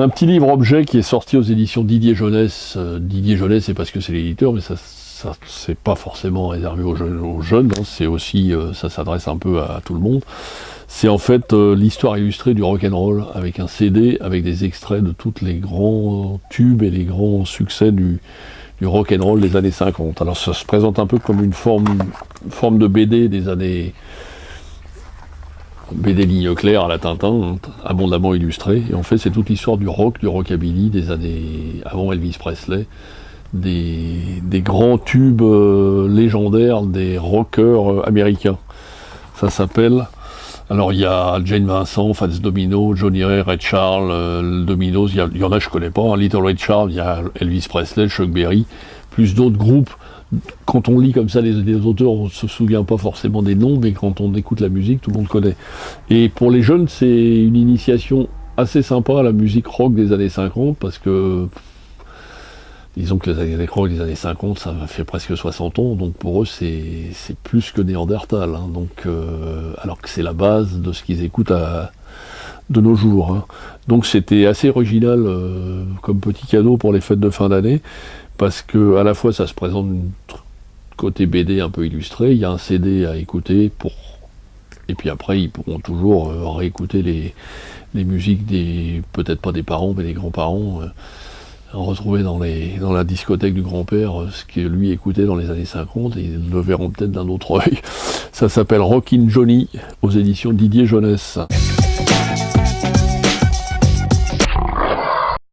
un petit livre objet qui est sorti aux éditions Didier Jeunesse. Didier Jeunesse, c'est parce que c'est l'éditeur, mais ça c'est pas forcément réservé aux jeunes, hein, c'est aussi, ça s'adresse un peu à tout le monde. C'est en fait l'histoire illustrée du rock'n'roll, avec un CD, avec des extraits de tous les grands tubes et les grands succès du rock'n'roll des années 50. Alors ça se présente un peu comme une forme de BD des années... BD ligne claire à la Tintin, abondamment illustrée. Et en fait, c'est toute l'histoire du rock, du rockabilly des années avant Elvis Presley, des grands tubes légendaires des rockers américains. Ça s'appelle... Alors il y a Jane Vincent, Fats Domino, Johnny Ray, Ray Charles, Domino's, il y en a je connais pas, hein, Little Ray Charles, il y a Elvis Presley, Chuck Berry, plus d'autres groupes. Quand on lit comme ça les auteurs, on ne se souvient pas forcément des noms, mais quand on écoute la musique, tout le monde connaît. Et pour les jeunes, c'est une initiation assez sympa à la musique rock des années 50, parce que, disons que les rock des années 50, ça fait presque 60 ans, donc pour eux, c'est plus que Néandertal. Hein, donc, alors que c'est la base de ce qu'ils écoutent de nos jours. Hein. Donc c'était assez original comme petit cadeau pour les fêtes de fin d'année, parce que à la fois ça se présente côté BD un peu illustré, il y a un CD à écouter et puis après ils pourront toujours réécouter les musiques peut-être pas des parents mais des grands-parents, retrouver dans la discothèque du grand-père ce que lui écoutait dans les années 50 et ils le verront peut-être d'un autre œil. Ça s'appelle Rockin' Johnny aux éditions Didier Jeunesse.